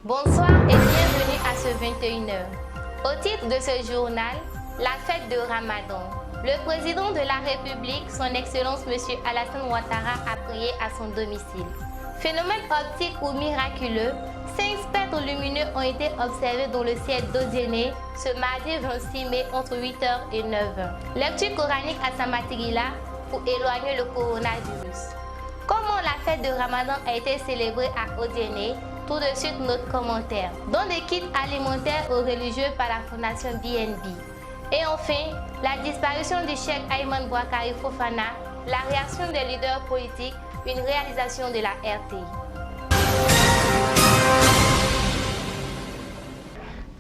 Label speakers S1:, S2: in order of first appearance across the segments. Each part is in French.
S1: Bonsoir et bienvenue à ce 21h. Au titre de ce journal, la fête de Ramadan. Le président de la République, son Excellence M. Alassane Ouattara, a prié à son domicile. Phénomène optique ou miraculeux, 5 spectres lumineux ont été observés dans le ciel d'Odiéné ce mardi 26 mai entre 8h et 9h. Lecture coranique à Samatigila pour éloigner le coronavirus. Comment la fête de Ramadan a été célébrée à Odiéné? Tout de suite notre commentaire. Don des kits alimentaires aux religieux par la fondation BNB. Et enfin, la disparition du cheikh Ayman Bouakari Fofana, la réaction des leaders politiques, une réalisation de la RTI.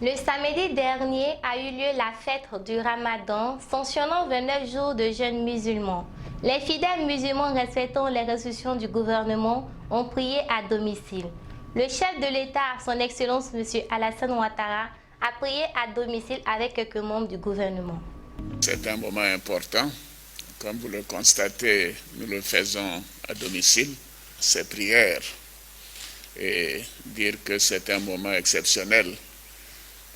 S1: Le samedi dernier a eu lieu la fête du Ramadan, sanctionnant 29 jours de jeûne musulman. Les fidèles musulmans respectant les restrictions du gouvernement ont prié à domicile. Le chef de l'État, son Excellence M. Alassane Ouattara, a prié à domicile avec quelques membres du gouvernement.
S2: C'est un moment important. Comme vous le constatez, nous le faisons à domicile, ces prières. Et dire que c'est un moment exceptionnel,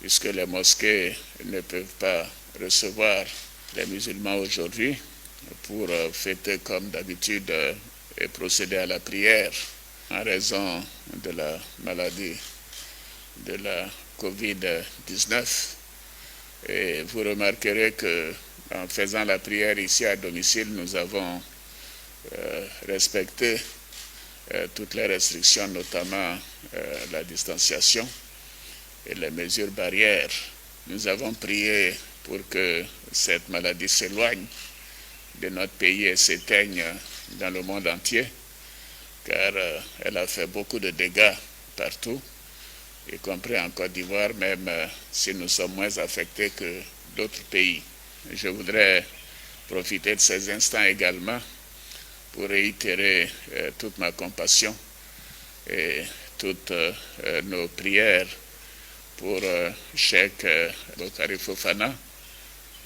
S2: puisque les mosquées ne peuvent pas recevoir les musulmans aujourd'hui pour fêter comme d'habitude et procéder à la prière en raison de la maladie de la COVID-19. Et vous remarquerez que en faisant la prière ici à domicile, nous avons respecté toutes les restrictions, notamment la distanciation et les mesures barrières. Nous avons prié pour que cette maladie s'éloigne de notre pays et s'éteigne dans le monde entier, car elle a fait beaucoup de dégâts partout, y compris en Côte d'Ivoire, même si nous sommes moins affectés que d'autres pays. Je voudrais profiter de ces instants également pour réitérer toute ma compassion et toutes nos prières pour Cheikh Bouakari Fofana,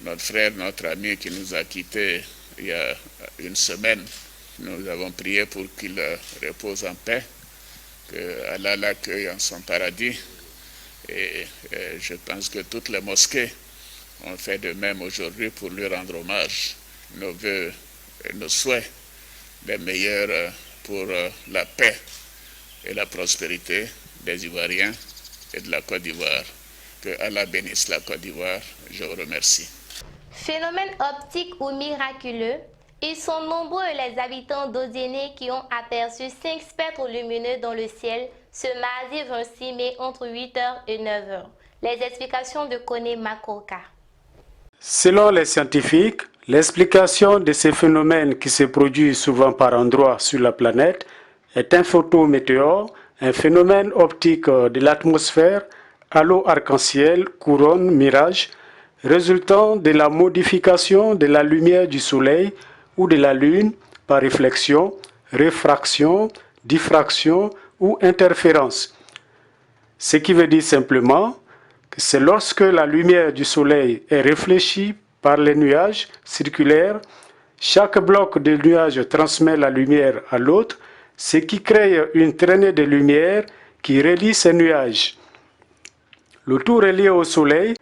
S2: notre frère, notre ami qui nous a quittés il y a une semaine. Nous avons prié pour qu'il repose en paix, que Allah l'accueille en son paradis. Et je pense que toutes les mosquées ont fait de même aujourd'hui pour lui rendre hommage. Nos vœux et nos souhaits les meilleurs pour la paix et la prospérité des Ivoiriens et de la Côte d'Ivoire. Que Allah bénisse la Côte d'Ivoire. Je vous remercie.
S1: Phénomène optique ou miraculeux, ils sont nombreux les habitants d'Odiéné qui ont aperçu 5 spectres lumineux dans le ciel ce mardi 26 mai entre 8h et 9h. Les explications de Koné Makoka.
S3: Selon les scientifiques, l'explication de ces phénomènes qui se produisent souvent par endroits sur la planète est un photométéore, un phénomène optique de l'atmosphère, halo arc-en-ciel, couronne, mirage, résultant de la modification de la lumière du soleil ou de la lune par réflexion, réfraction, diffraction ou interférence. Ce qui veut dire simplement que c'est lorsque la lumière du soleil est réfléchie par les nuages circulaires, chaque bloc de nuages transmet la lumière à l'autre, ce qui crée une traînée de lumière qui relie ces nuages. Le tout relié au soleil,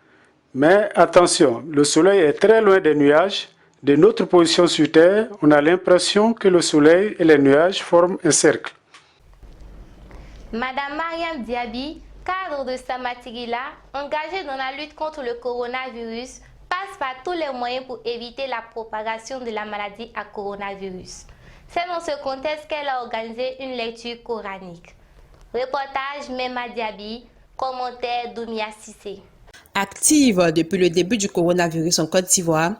S3: mais attention, le soleil est très loin des nuages. De notre position sur Terre, on a l'impression que le soleil et les nuages forment un cercle.
S1: Madame Mariam Diaby, cadre de Samatigila, engagée dans la lutte contre le coronavirus, passe par tous les moyens pour éviter la propagation de la maladie à coronavirus. C'est dans ce contexte qu'elle a organisé une lecture coranique. Reportage Mema Diaby, commentaire Doumia Sissé.
S4: Active depuis le début du coronavirus en Côte d'Ivoire,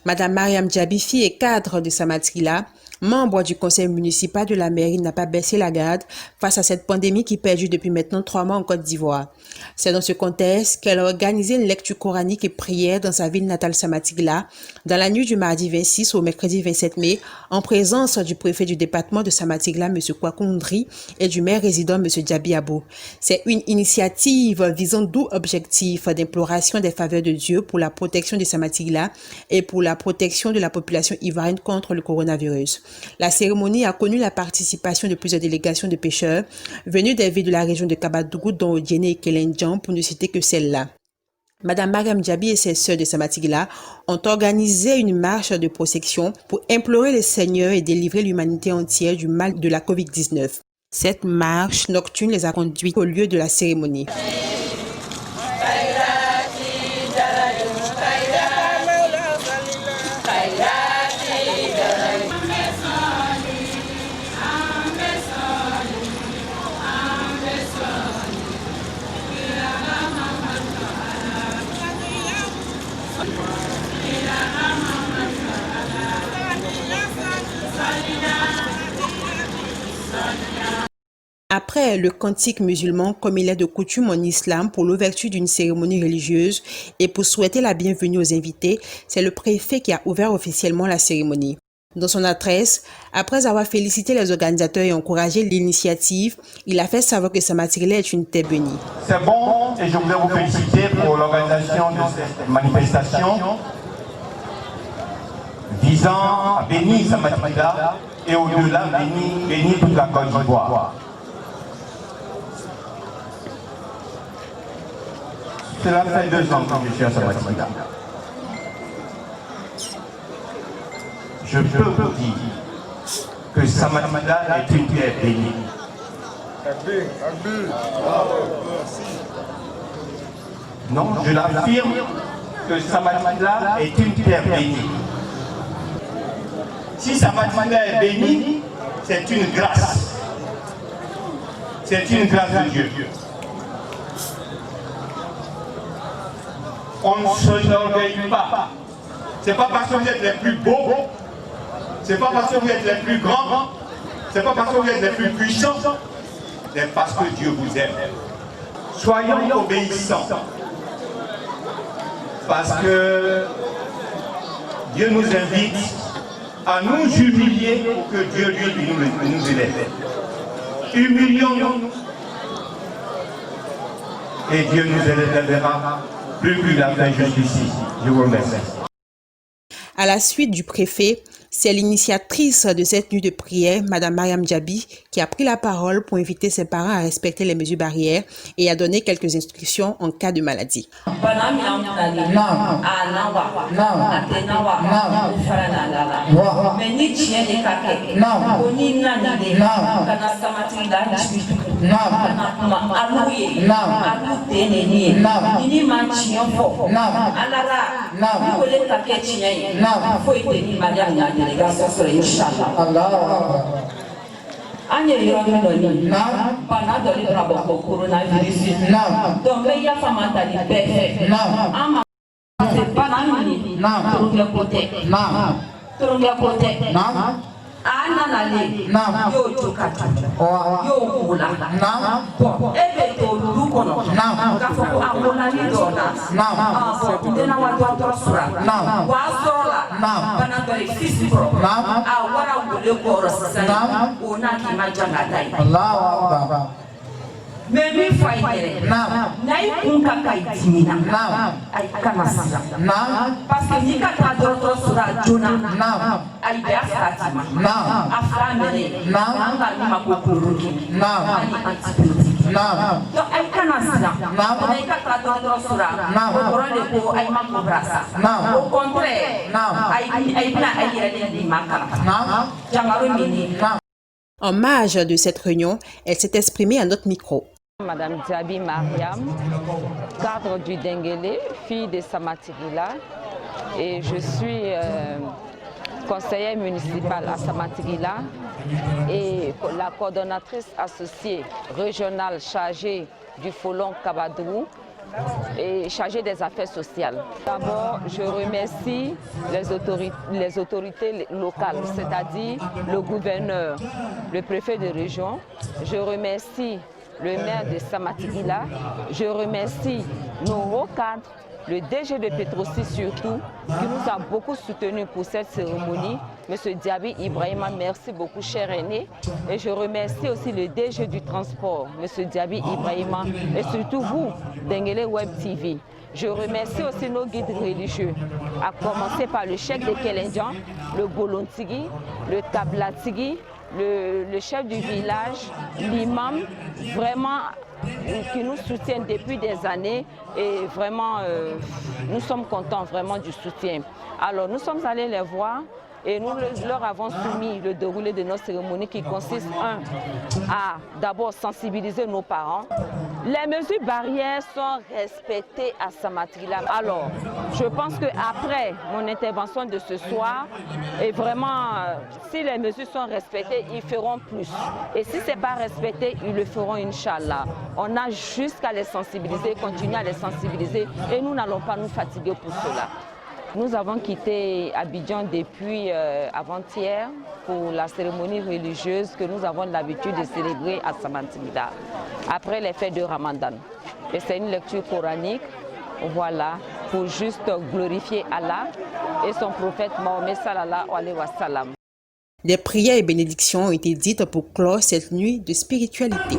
S4: Madame Mariam Diaby, fille et cadre de Samatigila, membre du conseil municipal de la mairie, n'a pas baissé la garde face à cette pandémie qui perdure depuis maintenant 3 mois en Côte d'Ivoire. C'est dans ce contexte qu'elle a organisé une lecture coranique et prière dans sa ville natale Samatigila, dans la nuit du mardi 26 au mercredi 27 mai, en présence du préfet du département de Samatigila, M. Kwakoundri, et du maire résident, M. Diaby Abo. C'est une initiative visant doux objectif d'imploration des faveurs de Dieu pour la protection de Samatigila et pour la protection de la population ivoirienne contre le coronavirus. La cérémonie a connu la participation de plusieurs délégations de pêcheurs venus des villes de la région de Kabadougou, dont Odiéné et Kelendjan, pour ne citer que celle-là. Madame Mariam Djabi et ses sœurs de Samatigila ont organisé une marche de procession pour implorer le Seigneur et délivrer l'humanité entière du mal de la COVID-19. Cette marche nocturne les a conduits au lieu de la cérémonie. Après le cantique musulman, comme il est de coutume en islam pour l'ouverture d'une cérémonie religieuse et pour souhaiter la bienvenue aux invités, c'est le préfet qui a ouvert officiellement la cérémonie. Dans son adresse, après avoir félicité les organisateurs et encouragé l'initiative, il a fait savoir que Samatigila est une terre bénie.
S5: C'est bon et je voulais vous féliciter pour l'organisation de cette manifestation visant à bénir Samatigila et au-delà bénir toute la Côte d'Ivoire. Cela fait 2 ans que je suis à Samatigila. Je peux vous dire que Samatigila est une terre bénie. Non, je l'affirme que Samatigila est une terre bénie. Si Samatigila est bénie, c'est une grâce. C'est une grâce de Dieu. On ne s'enorgueille pas. Ce n'est pas parce que vous êtes les plus beaux, ce n'est pas parce que vous êtes les plus grands, ce n'est pas parce que vous êtes les plus puissants, c'est parce que Dieu vous aime. Soyons obéissants. Parce que Dieu nous invite à nous humilier pour que Dieu lui nous élève. Humilions-nous et Dieu nous élèvera plus qu'il a fait jusqu'ici. Je vous remercie.
S4: À la suite du préfet, c'est l'initiatrice de cette nuit de prière, Madame Mariam Djabi, qui a pris la parole pour inviter ses parents à respecter les mesures barrières et à donner quelques instructions en cas de maladie.
S6: Mais mi fa yɛrɛ n'a yi kun ka ka dimina a yi kana siran parce que n'i ka taa dɔgɔtɔrɔso la joona a yi bɛ a fila ti ma a fila mɛnɛ an ka min ma ko chloroquine ani antibiotique donc a yi kana siran o i ka taa dɔgɔtɔrɔso la o kɔrɔ de ko a yi ma ko bila sa au contraire a yi bɛna a yɛrɛ de di ma kalan jangaro min ye.
S4: En marge de cette réunion, elle s'est exprimée à notre micro.
S7: Madame Djabi Mariam, cadre du Denguélé, fille de Samatigila, et je suis conseillère municipale à Samatigila et la coordonnatrice associée régionale chargée du Folon Kabadougou et chargée des affaires sociales. D'abord, je remercie les autorités locales, c'est-à-dire le gouverneur, le préfet de région. Je remercie le maire de Samatigila. Je remercie nos hauts cadres, le DG de Petrosi surtout, qui nous a beaucoup soutenus pour cette cérémonie. Monsieur Djabi Ibrahima, merci beaucoup, cher aîné. Et je remercie aussi le DG du transport, Monsieur Djabi Ibrahima, et surtout vous, Denguélé Web TV. Je remercie aussi nos guides religieux, à commencer par le cheikh de Kelendjan, le Bolontigi, le Tablatigi, le chef du village, l'imam, vraiment qui nous soutiennent depuis des années et vraiment nous sommes contents vraiment du soutien. Alors nous sommes allés les voir et nous leur avons soumis le déroulé de notre cérémonie qui consiste à d'abord sensibiliser nos parents. Les mesures barrières sont respectées à Samatrila. Alors, je pense qu'après mon intervention de ce soir, et vraiment, si les mesures sont respectées, ils feront plus. Et si ce n'est pas respecté, ils le feront, Inch'Allah. On a jusqu'à les sensibiliser, continuer à les sensibiliser, et nous n'allons pas nous fatiguer pour cela. Nous avons quitté Abidjan depuis avant-hier pour la cérémonie religieuse que nous avons l'habitude de célébrer à Samatrila, après les fêtes de Ramadan. Et c'est une lecture coranique, voilà, pour juste glorifier Allah et son prophète Mahomet sallallahu alayhi wa sallam.
S4: Des prières et bénédictions ont été dites pour clore cette nuit de spiritualité.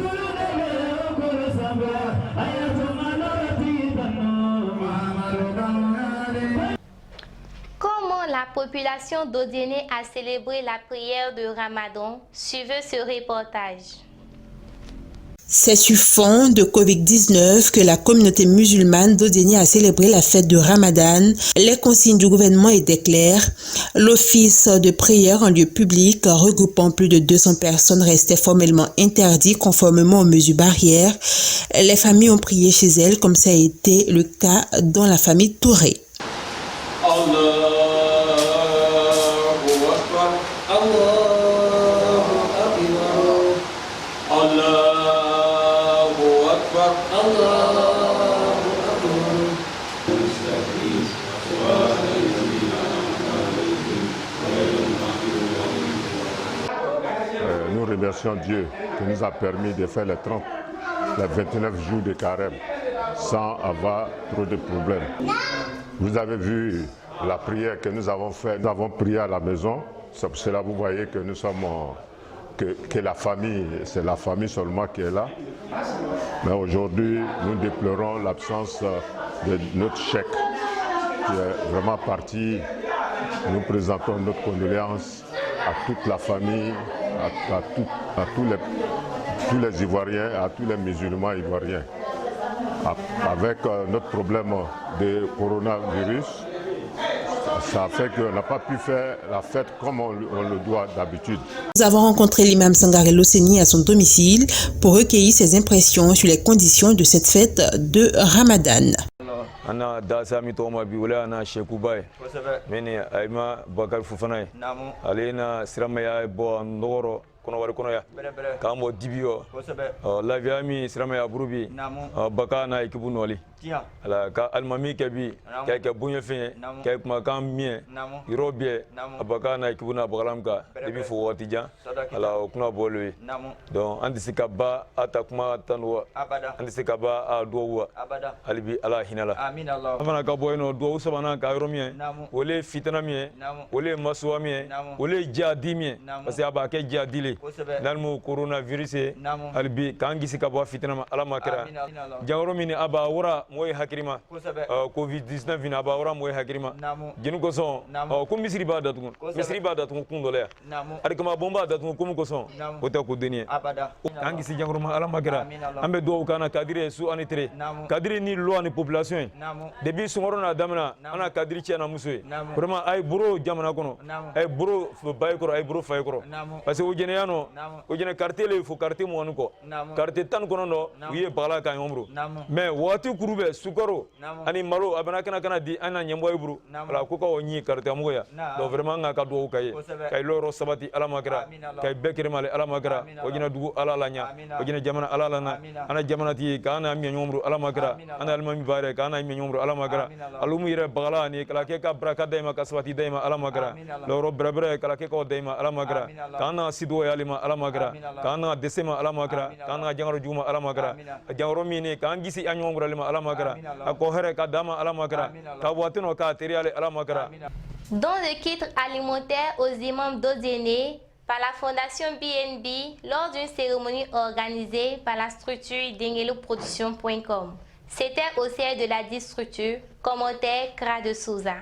S1: Comment la population d'Odéné a célébré la prière de Ramadan? Suivez ce reportage.
S4: C'est sur fond de Covid-19 que la communauté musulmane d'Odéné a célébré la fête de Ramadan. Les consignes du gouvernement étaient claires. L'office de prière en lieu public regroupant plus de 200 personnes restait formellement interdit conformément aux mesures barrières. Les familles ont prié chez elles comme ça a été le cas dans la famille Touré.
S8: Nous remercions Dieu qui nous a permis de faire les 29 jours de carême sans avoir trop de problèmes. Vous avez vu la prière que nous avons faite. Nous avons prié à la maison. C'est pour cela que vous voyez que nous sommes que la famille, c'est la famille seulement qui est là. Mais aujourd'hui, nous déplorons l'absence de notre cheikh qui est vraiment parti. Nous présentons notre condoléance à toute la famille, à tous les Ivoiriens, à tous les musulmans ivoiriens. Avec notre problème de coronavirus, ça fait qu'on n'a pas pu faire la fête comme on le doit d'habitude.
S4: Nous avons rencontré l'imam Sangaré Loseni à son domicile pour recueillir ses impressions sur les conditions de cette fête de Ramadan.
S9: Ana dasa mi to ma bi wala na sheku bay meni ayma bakar fufana alena sirama ya bo ndoro kono wari kono ya kamo dibio la viami sirama ya burubi baka na ikibu noli ala ka almami kebi ke bunye fe ke kuma kan mie irobie baka na ikibu na bagalam ka debi fo wotija ala kuna bolwe donc andisika ba atakuma tanwa andisika ba adwa alibi ala hinala amana ka boyno do usabana ka romie wole fitana mie wole maswa mie wole jadi mie parce que aba ke jadi nalmu coronavirus alibi kangisi ka bo fitana ma ala makira jawro mini aba wora moy hakirima covid-19 vina aba wora moy hakirima jinu ko son ko misri ba datu kundole ari kama bomba datu ko ko son o ta ko deni kangisi jawro ma ala makira ambe do kana kadire su anitre kadire ni lo ani population depuis songoro na damna ana kadiri chena muswe vraiment ay buro jamana kono ay buro bay ko ay buro fay ko parce que o jene yano o jene quartier le fo quartier mo ko quartier tan kono no wiye bala ka ngomru mais wati kurube sukoro ani malo abana kana di ana nyambo ay buru ala ko ko nyi quartier mo ya do vraiment nga ka do kay loro sabati ala makra kay bekere male ala makra o jene dugu ala lanya o jene jamana ala lana ana jamana ti kana mi ngomru ala makra ana almami bare kana mi ngomru ala magara alumu yire bagala ni kala ke ka braka daima kaswati daima ala magara loro brebre kala ke ko daima ala magara kana sido yalima ala magara kana desema ala magara kana jangaro juma ala magara jangaro mini kan gisi anyongro lima ala magara ko here ka dama ala magara ka watino ka teriale ala magara.
S1: Dans le kit alimentaire aux imams d'Odéné par la fondation BNB lors d'une cérémonie organisée par la structure dengeloproduction.com. C'était au siège de la dite structure, commentaire Kra de Souza.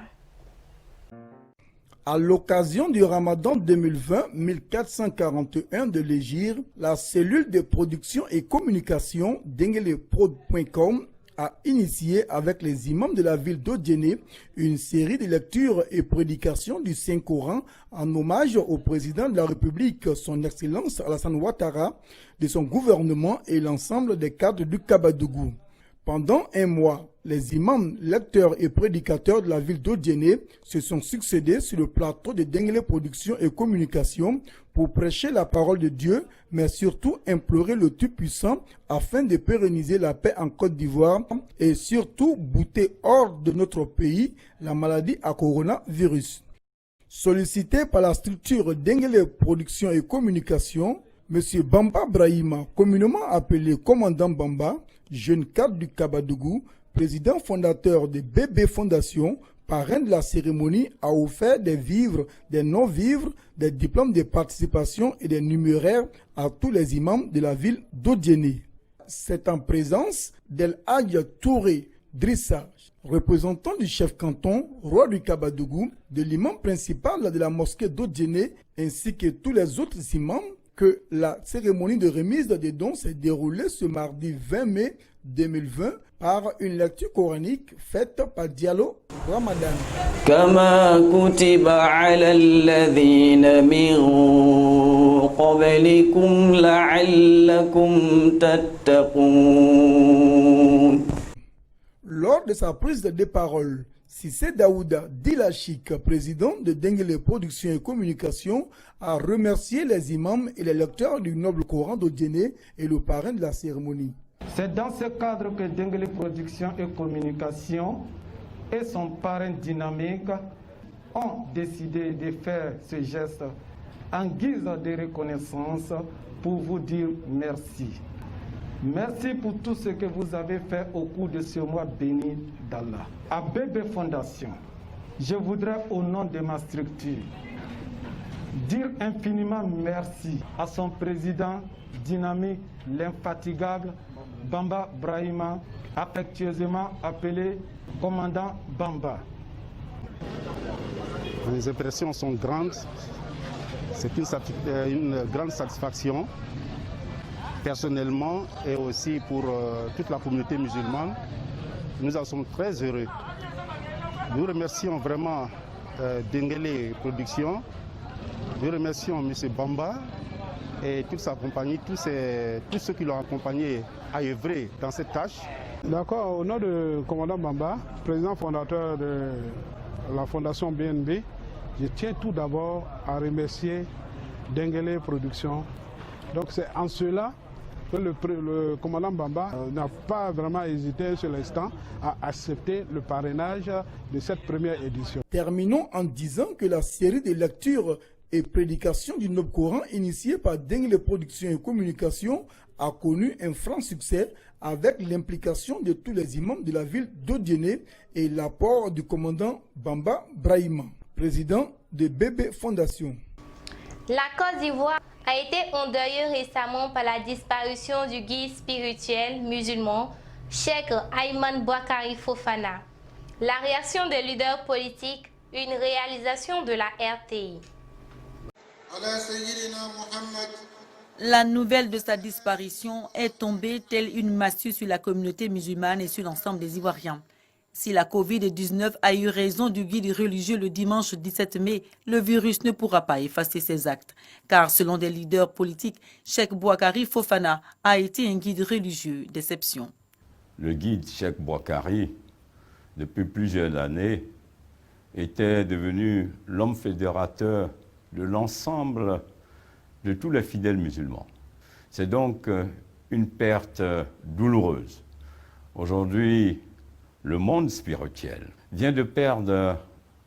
S10: À l'occasion du Ramadan 2020-1441 de l'Hégire, la cellule de production et communication d'Engeleprod.com a initié avec les imams de la ville d'Odjéné une série de lectures et prédications du Saint-Coran en hommage au président de la République, son Excellence Alassane Ouattara, de son gouvernement et l'ensemble des cadres du Kabadougou. Pendant un mois, les imams, lecteurs et prédicateurs de la ville d'Odjéné se sont succédés sur le plateau de Denguélé Production et Communication pour prêcher la parole de Dieu, mais surtout implorer le Tout-Puissant afin de pérenniser la paix en Côte d'Ivoire et surtout bouter hors de notre pays la maladie à coronavirus. Sollicité par la structure Denguélé Production et Communication, M. Bamba Brahima, communément appelé Commandant Bamba, jeune cadre du Kabadougou, président fondateur de Bébé Fondation, parrain de la cérémonie, a offert des vivres, des non-vivres, des diplômes de participation et des numéraires à tous les imams de la ville d'Odjéné. C'est en présence d'El Hadj Touré Drissa, représentant du chef canton, roi du Kabadougou, de l'imam principal de la mosquée d'Odjéné, ainsi que tous les autres imams, que la cérémonie de remise des dons s'est déroulée ce mardi 20 mai 2020 par une lecture coranique faite par Diallo Ramadan.
S11: Kama kutiba ala alladhina min qablikum la'allakum tattaqun.
S10: Lors de sa prise de parole, Sissé Daouda Dilachik, président de Denguélé Production et Communication, a remercié les imams et les lecteurs du noble Coran d'Odjéné et le parrain de la cérémonie.
S12: C'est dans ce cadre que Denguélé Production et Communication et son parrain dynamique ont décidé de faire ce geste en guise de reconnaissance pour vous dire merci. Merci pour tout ce que vous avez fait au cours de ce mois béni d'Allah. À Bébé Fondation, je voudrais au nom de ma structure dire infiniment merci à son président dynamique, l'infatigable Bamba Brahima, affectueusement appelé Commandant Bamba.
S13: Les impressions sont grandes. C'est une grande satisfaction. Personnellement et aussi pour toute la communauté musulmane, nous en sommes très heureux. Nous remercions vraiment Denguélé Production, nous remercions M. Bamba et toute sa compagnie, tous ceux qui l'ont accompagné à œuvrer dans cette tâche.
S14: D'accord, au nom du commandant Bamba, président fondateur de la fondation BNB, je tiens tout d'abord à remercier Denguélé Production. Donc c'est en cela que le commandant Bamba n'a pas vraiment hésité un seul instant à accepter le parrainage de cette première édition.
S10: Terminons en disant que la série de lectures et prédications du Noble Coran initiée par Denguélé Production et Communication a connu un franc succès avec l'implication de tous les imams de la ville d'Odjéné et l'apport du commandant Bamba Brahima, président de Bébé Fondation.
S1: La Côte d'Ivoire a été endeuillée récemment par la disparition du guide spirituel musulman Cheikh Ayman Bouakari Fofana. La réaction des leaders politiques, une réalisation de la RTI.
S15: La nouvelle de sa disparition est tombée telle une massue sur la communauté musulmane et sur l'ensemble des Ivoiriens. Si la Covid-19 a eu raison du guide religieux le dimanche 17 mai, le virus ne pourra pas effacer ses actes. Car selon des leaders politiques, Cheikh Bouakari Fofana a été un guide religieux d'exception.
S16: Le guide Cheikh Bouakari, depuis plusieurs années, était devenu l'homme fédérateur de l'ensemble de tous les fidèles musulmans. C'est donc une perte douloureuse. Aujourd'hui, le monde spirituel vient de perdre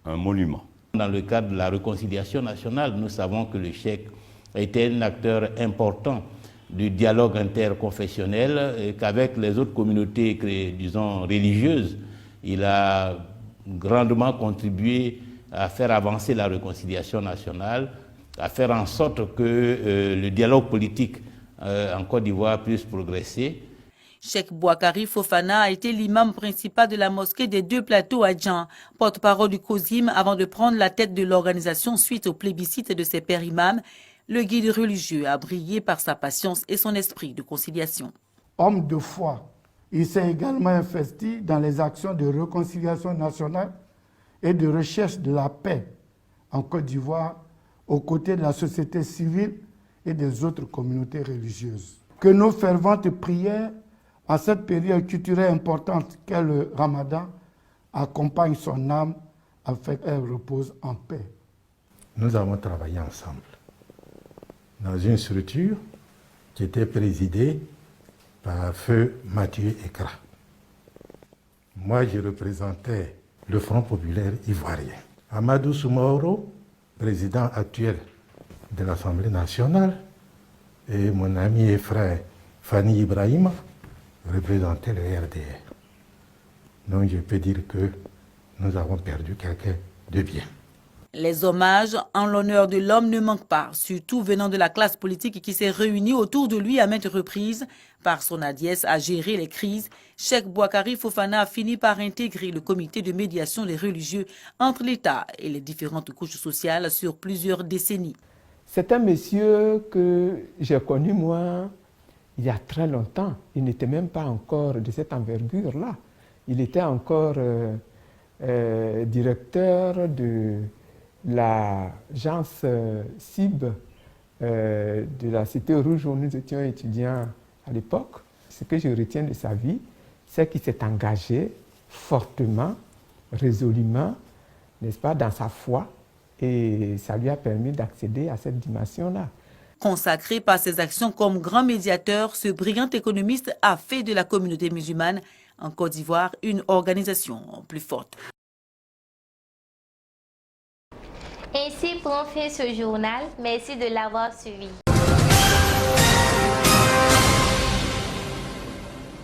S16: un monument.
S17: Dans le cadre de la réconciliation nationale, nous savons que le cheikh était un acteur important du dialogue interconfessionnel et qu'avec les autres communautés, disons, religieuses, il a grandement contribué à faire avancer la réconciliation nationale, à faire en sorte que le dialogue politique en Côte d'Ivoire puisse progresser.
S15: Cheikh Bouakari Fofana a été l'imam principal de la mosquée des Deux Plateaux à Djan, porte-parole du COSIM avant de prendre la tête de l'organisation suite au plébiscite de ses pères imams. Le guide religieux a brillé par sa patience et son esprit de conciliation.
S10: Homme de foi, il s'est également investi dans les actions de réconciliation nationale et de recherche de la paix en Côte d'Ivoire, aux côtés de la société civile et des autres communautés religieuses. Que nos ferventes prières en cette période culturelle importante qu'est le Ramadan accompagnent son âme afin qu'elle repose en paix.
S18: Nous avons travaillé ensemble dans une structure qui était présidée par Feu Mathieu Ekra. Moi, je représentais le Front populaire ivoirien. Amadou Soumaoro, président actuel de l'Assemblée nationale, et mon ami et frère Fanny Ibrahima représentait le RDR. Donc je peux dire que nous avons perdu quelqu'un de bien.
S15: Les hommages en l'honneur de l'homme ne manquent pas, surtout venant de la classe politique qui s'est réunie autour de lui à maintes reprises. Par son hardiesse à gérer les crises, Cheikh Bouakari Fofana a fini par intégrer le comité de médiation des religieux entre l'État et les différentes couches sociales sur plusieurs décennies.
S19: C'est un monsieur que j'ai connu moi il y a très longtemps. Il n'était même pas encore de cette envergure-là. Il était encore directeur de l'agence CIB de la Cité Rouge où nous étions étudiants à l'époque. Ce que je retiens de sa vie, c'est qu'il s'est engagé fortement, résolument, n'est-ce pas, dans sa foi, et ça lui a permis d'accéder à cette dimension-là.
S15: Consacré par ses actions comme grand médiateur, ce brillant économiste a fait de la communauté musulmane en Côte d'Ivoire une organisation plus forte.
S1: Ainsi prend fin ce journal. Merci de l'avoir suivi.